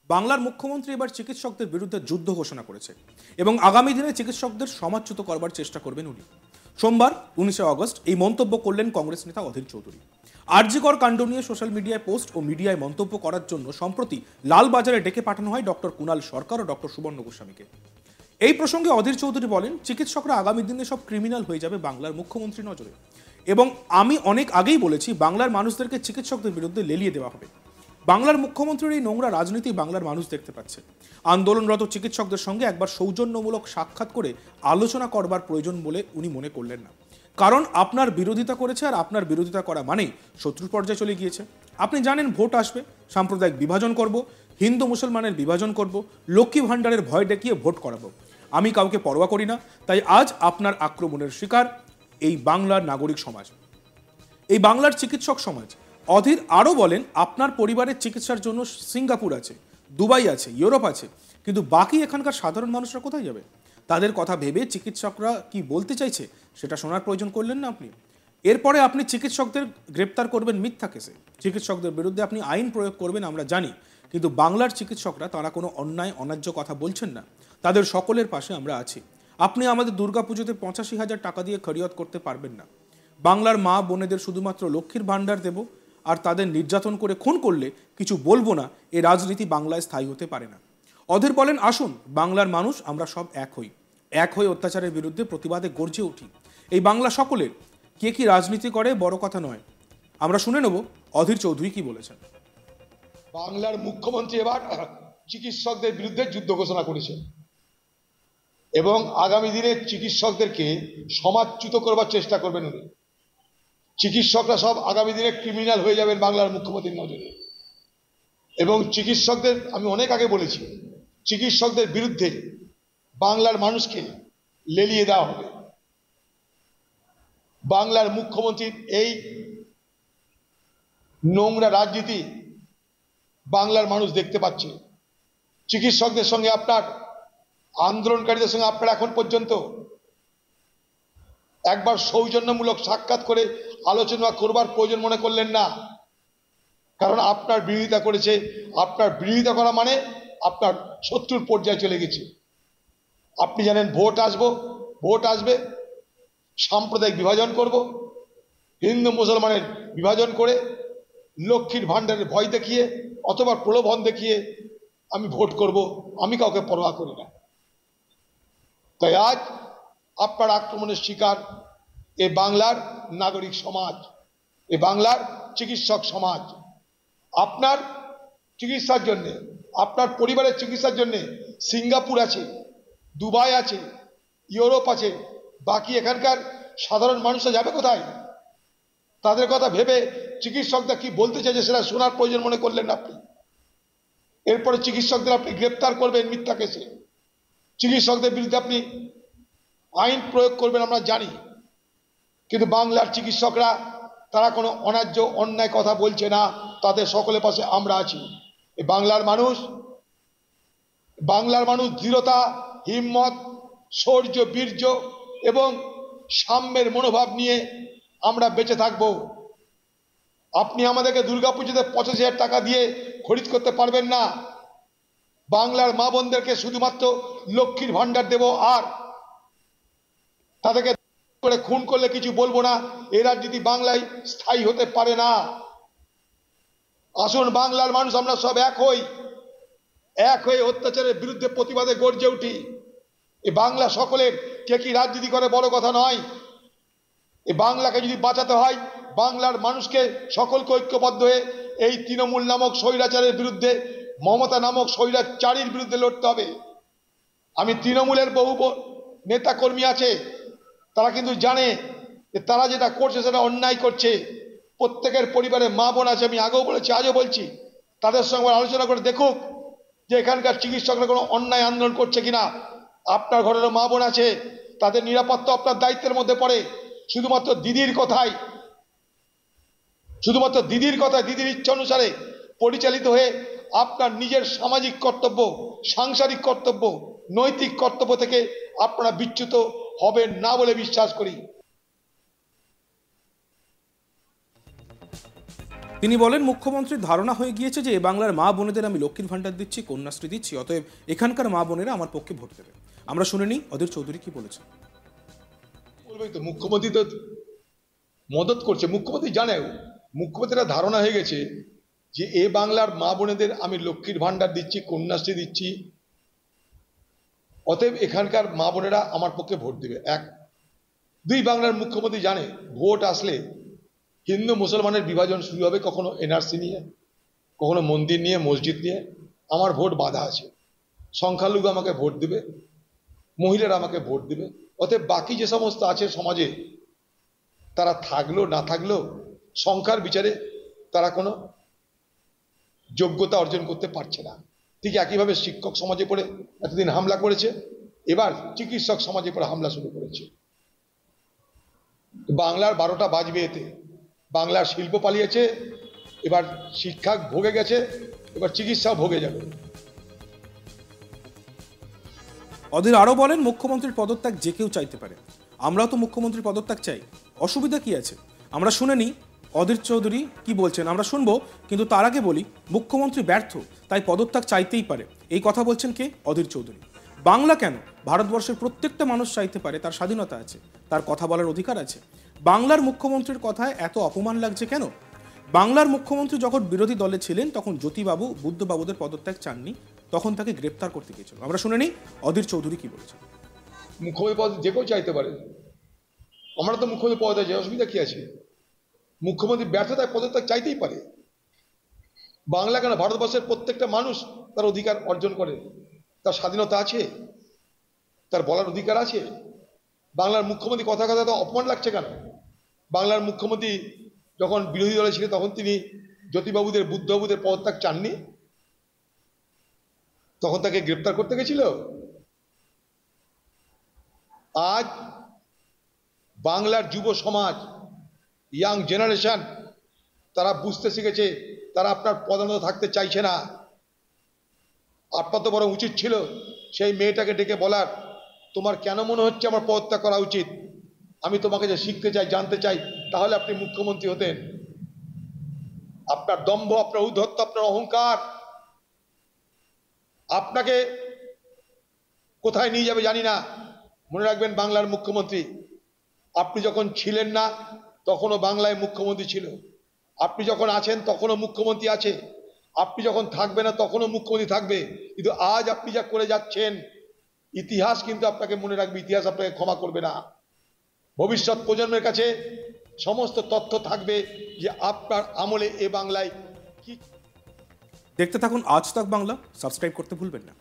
বাংলার মুখ্যমন্ত্রী এবার চিকিৎসকদের বিরুদ্ধে যুদ্ধ ঘোষণা করেছে এবং আগামী দিনে চিকিৎসকদের সমাজচ্যুত করবার চেষ্টা করবেন উনি। সোমবার 19 আগস্ট এই মন্তব্য করলেন কংগ্রেস নেতা অধীর চৌধুরী। আরজি কর কাণ্ড নিয়ে সোশ্যাল মিডিয়ায় পোস্ট ও মিডিয়ায় মন্তব্য করার জন্য সম্প্রতি লালবাজারে ডেকে পাঠানো হয় ডক্টর কুণাল সরকার ও ডক্টর সুবর্ণ গোস্বামীকে। এই প্রসঙ্গে অধীর চৌধুরী বলেন, চিকিৎসকরা আগামী দিনে সব ক্রিমিনাল হয়ে যাবে বাংলার মুখ্যমন্ত্রীর নজরে, এবং আমি অনেক আগেই বলেছি বাংলার মানুষদেরকে চিকিৎসকদের বিরুদ্ধে লেলিয়ে দেওয়া হবে। বাংলার মুখ্যমন্ত্রীর এই নোংরা রাজনীতি বাংলার মানুষ দেখতে পাচ্ছে। আন্দোলনরত চিকিৎসকদের সঙ্গে একবার সৌজন্যমূলক সাক্ষাৎ করে আলোচনা করবার প্রয়োজন বলে উনি মনে করলেন না, কারণ আপনার বিরোধিতা করেছে, আর আপনার বিরোধিতা করা মানেই শত্রুর পর্যায়ে চলে গিয়েছে। আপনি জানেন ভোট আসবে, সাম্প্রদায়িক বিভাজন করব, হিন্দু মুসলমানের বিভাজন করব, লক্ষ্মী ভাণ্ডারের ভয় দেখিয়ে ভোট করাবো। আমি কাউকে পরোয়া করি না, তাই আজ আপনার আক্রমণের শিকার এই বাংলার নাগরিক সমাজ, এই বাংলার চিকিৎসক সমাজ। অধীর আরও বলেন, আপনার পরিবারের চিকিৎসার জন্য সিঙ্গাপুর আছে, দুবাই আছে, ইউরোপ আছে, কিন্তু বাকি এখানকার সাধারণ মানুষরা কোথায় যাবে? তাদের কথা ভেবে চিকিৎসকরা কি বলতে চাইছে সেটা শোনার প্রয়োজন করলেন না আপনি। এরপরে আপনি চিকিৎসকদের গ্রেপ্তার করবেন মিথ্যা কেসে, চিকিৎসকদের বিরুদ্ধে আপনি আইন প্রয়োগ করবেন, আমরা জানি, কিন্তু বাংলার চিকিৎসকরা তারা কোনো অন্যায় অন্যায্য কথা বলছেন না, তাদের সকলের পাশে আমরা আছি। আপনি আমাদের দুর্গাপুজোতে 85,000 টাকা দিয়ে খরিয়ত করতে পারবেন না। বাংলার মা বোনেদের শুধুমাত্র লক্ষ্মীর ভাণ্ডার দেব আর তাদের নির্যাতন করে খুন করলে কিছু বলবো না, এই রাজনীতি বাংলায় স্থায়ী হতে পারে না। অধীর বলেন, আসুন বাংলার মানুষ আমরা সব এক হয়ে অত্যাচারের বিরুদ্ধে প্রতিবাদে গর্জে উঠি। এই বাংলা সকলের, কে কি রাজনীতি করে বড় কথা নয়। আমরা শুনে নেব অধীর চৌধুরী কি বলেছেন। বাংলার মুখ্যমন্ত্রী এবার চিকিৎসকদের বিরুদ্ধে যুদ্ধ ঘোষণা করেছেন এবং আগামী দিনে চিকিৎসকদেরকে সমাজচ্যুত করবার চেষ্টা করবেন উনি। চিকিৎসকরা সব আগামী দিনে ক্রিমিনাল হয়ে যাবেন বাংলার মুখ্যমন্ত্রীর নজরে। এবং চিকিৎসকদের, আমি অনেক আগে বলেছি, চিকিৎসকদের বিরুদ্ধে বাংলার মানুষকে লেলিয়ে দেওয়া হবে। বাংলার মুখ্যমন্ত্রীর এই নোংরা রাজনীতি বাংলার মানুষ দেখতে পাচ্ছে। চিকিৎসকদের সঙ্গে আপনার, আন্দোলনকারীদের সঙ্গে আপনারা এখন পর্যন্ত একবার সৌজন্যমূলক সাক্ষাৎ করে আলোচনা করবার প্রয়োজন মনে করলেন না, কারণ আপনার বিরোধিতা করেছে। আপনার বিরোধিতা করা মানে আপনার শত্রুর পর্যায়ে চলে গেছে। আপনি জানেন ভোট আসবে, সাম্প্রদায়িক বিভাজন করব, হিন্দু মুসলমানের বিভাজন করে লক্ষ্মীর ভাণ্ডারের ভয় দেখিয়ে অথবা প্রলোভন দেখিয়ে আমি ভোট করব, আমি কাউকে পরোয়া করি না। তাই আজ আপনার আক্রমণের শিকার এ বাংলার নাগরিক সমাজ, এ বাংলার চিকিৎসক সমাজ। আপনার চিকিৎসার জন্যে, আপনার পরিবারের চিকিৎসার জন্যে সিঙ্গাপুর আছে, দুবাই আছে, ইউরোপ আছে, বাকি এখানকার সাধারণ মানুষরা যাবে কোথায়? তাদের কথা ভেবে চিকিৎসকরা কি বলতে চাইছে সেটা শোনার প্রয়োজন মনে করলেন আপনি। এরপরে চিকিৎসকদের আপনি গ্রেপ্তার করবেন মিথ্যা কেসে, চিকিৎসকদের বিরুদ্ধে আপনি আইন প্রয়োগ করবেন, আমরা জানি, কিন্তু বাংলার চিকিৎসকরা তারা কোনো অন্যায্য অন্যায় কথা বলছে না, তাদের সকলের পাশে আমরা আছি। এই বাংলার মানুষ দৃঢ়তা, হিম্মত, শৌর্য, বীর্য এবং সাম্যের মনোভাব নিয়ে আমরা বেঁচে থাকব। আপনি আমাদেরকে দুর্গাপুজোতে 85,000 টাকা দিয়ে খরিদ করতে পারবেন না। বাংলার মা বোনদেরকে শুধুমাত্র লক্ষ্মীর ভাণ্ডার দেব আর তাদেরকে করে খুন করলে কিছু বলবো না, এই রাজনীতি বাংলায় স্থায়ী হতে পারে না। আসুন বাংলার মানুষ আমরা সব এক হয়ে অত্যাচারের বিরুদ্ধে প্রতিবাদে গর্জে উঠি। এই বাংলা সকলের, কে কি রাজনীতি করে বড় কথা নয়। এই বাংলাকে যদি বাঁচাতে হয়, বাংলার মানুষকে সকলকে ঐক্যবদ্ধ হয়ে এই তৃণমূল নামক স্বৈরাচারের বিরুদ্ধে, মমতা নামক স্বৈরাচারীর বিরুদ্ধে লড়তে হবে। আমি তৃণমূলের বহু নেতা কর্মী আছে, তারা কিন্তু জানে যে তারা যেটা করছে সেটা অন্যায় করছে। প্রত্যেকের পরিবারে মা বোন আছে, আমি আগেও বলেছি আজও বলছি, তাদের সঙ্গে আলোচনা করে দেখুক যে এখানকার চিকিৎসকরা কোনো অন্যায় আন্দোলন করছে কিনা। আপনার ঘরেরও মা বোন আছে, তাদের নিরাপত্তা আপনার দায়িত্বের মধ্যে পড়ে। শুধুমাত্র দিদির কথায়, দিদির ইচ্ছা অনুসারে পরিচালিত হয়ে আপনার নিজের সামাজিক কর্তব্য, সাংসারিক কর্তব্য, নৈতিক কর্তব্য থেকে আপনারা বিচ্যুত হবেন না বলে বিশ্বাস করি। তিনি বলেন, মুখ্যমন্ত্রীর ধারণা হয়ে গিয়েছে যে এ বাংলার মা বোনেদের আমি লক্ষ্মীর ভাণ্ডার দিচ্ছি, কন্যাশ্রী দিচ্ছি, অতএব এখানকার মা বোনেরা আমার পক্ষে ভোট দেবে। আমরা শুনে নিই অধীর চৌধুরী কি বলেছেন। বলবেই তো, মুখ্যমন্ত্রী তো মদত করছে, মুখ্যমন্ত্রী জানে, মুখ্যমন্ত্রীর ধারণা হয়ে গেছে যে এ বাংলার মা বোনেদের আমি লক্ষ্মীর ভাণ্ডার দিচ্ছি, কন্যাশ্রী দিচ্ছি, অতএব এখানকার মা বোনেরা আমার পক্ষে ভোট দেবে। এক। দুই, বাংলার মুখ্যমন্ত্রী জানে ভোট আসলে হিন্দু মুসলমানের বিভাজন শুরু হবে, কখনো এনআরসি নিয়ে, কখনো মন্দির নিয়ে, মসজিদ নিয়ে। আমার ভোট বাধা আছে, সংখ্যালঘু আমাকে ভোট দিবে, মহিলারা আমাকে ভোট দিবে, অতএব বাকি যে সমস্ত আছে সমাজে, তারা থাকলো না থাকলেও সংখ্যার বিচারে তারা কোনো যোগ্যতা অর্জন করতে পারছে না। ঠিক একইভাবে শিক্ষক সমাজে পড়ে এতদিন হামলা করেছে, এবার চিকিৎসক সমাজে পড়ে হামলা শুরু করেছে। বাংলার 12টা বাজবে এতে। বাংলার শিল্প পালিয়েছে, এবার শিক্ষা ভোগে গেছে, এবার চিকিৎসা ভোগে যাবে। অধীর আরও বলেন, মুখ্যমন্ত্রীর পদত্যাগ যে কেউ চাইতে পারে, আমরাও তো মুখ্যমন্ত্রীর পদত্যাগ চাই, অসুবিধা কি আছে? আমরা শুনে নিই অধীর চৌধুরী কি বলছেন, আমরা শুনবো। কিন্তু তার আগে বলি, মুখ্যমন্ত্রী ব্যর্থ, তাই পদত্যাগ চাইতেই পারে, এই কথা বলছেন কে? অধীর চৌধুরী। বাংলা কেন? ভারতবর্ষের প্রত্যেকটা মানুষ চাইতে পারে, তার স্বাধীনতা আছে, তার কথা বলার অধিকার আছে। বাংলার মুখ্যমন্ত্রীর কথায় এত অপমান লাগছে কেন? বাংলার মুখ্যমন্ত্রী যখন বিরোধী দলে ছিলেন তখন জ্যোতিবাবু বুদ্ধবাবুদের পদত্যাগ চাননি, তখন তাকে গ্রেপ্তার করতে গিয়েছিল। আমরা শুনে নিই অধীর চৌধুরী কি বলেছেন। মুখ্যমন্ত্রী পদ যে কেউ চাইতে পারে, আমরা তো মুখ্যমন্ত্রী পদে যাই, অসুবিধা কি আছে? মুখ্যমন্ত্রী ব্যর্থতায় পদত্যাগ চাইতেই পারে। বাংলা কেন, ভারতবর্ষের প্রত্যেকটা মানুষ তার অধিকার অর্জন করে, তার স্বাধীনতা আছে, তার বলার অধিকার আছে। বাংলার মুখ্যমন্ত্রী কথা কথা তো অপমান লাগছে কেন? বাংলার মুখ্যমন্ত্রী যখন বিরোধী দলে ছিলেন তখন তিনি জ্যোতিবাবুদের বুদ্ধবাবুদের পদত্যাগ চাননি, তখন তাকে গ্রেপ্তার করতে গেছিল। আজ বাংলার যুব সমাজ, ইয়াং জেনারেশন, তারা বুঝতে শিখেছে, তারা আপনার পদানত থাকতে চাইছে না। আপনার তো বড় উচিত ছিল সেই মেয়েটাকে ডেকে বলার, তোমার কেন মনে হচ্ছে আমার পদত্যাগ করা উচিত? আমি তোমাকে যে শিখতে চাই, জানতে চাই, তাহলে আপনি মুখ্যমন্ত্রী হতেন। আপনার দম্ভ, আপনার ঔদ্ধত্য, আপনার অহংকার আপনাকে কোথায় নিয়ে যাবে জানি না। মনে রাখবেন, বাংলার মুখ্যমন্ত্রী আপনি যখন ছিলেন না তখনও বাংলায় মুখ্যমন্ত্রী ছিল, আপনি যখন আছেন তখনও মুখ্যমন্ত্রী আছে, আপনি যখন থাকবে না তখনও মুখ্যমন্ত্রী থাকবে। কিন্তু আজ আপনি যা করে যাচ্ছেন, ইতিহাস কিন্তু আপনাকে মনে রাখবে, ইতিহাস আপনাকে ক্ষমা করবে না। ভবিষ্যৎ প্রজন্মের কাছে সমস্ত তথ্য থাকবে যে আপনার আমলে এ বাংলায় কি। দেখতে থাকুন আজ তাক বাংলা, সাবস্ক্রাইব করতে ভুলবেন না।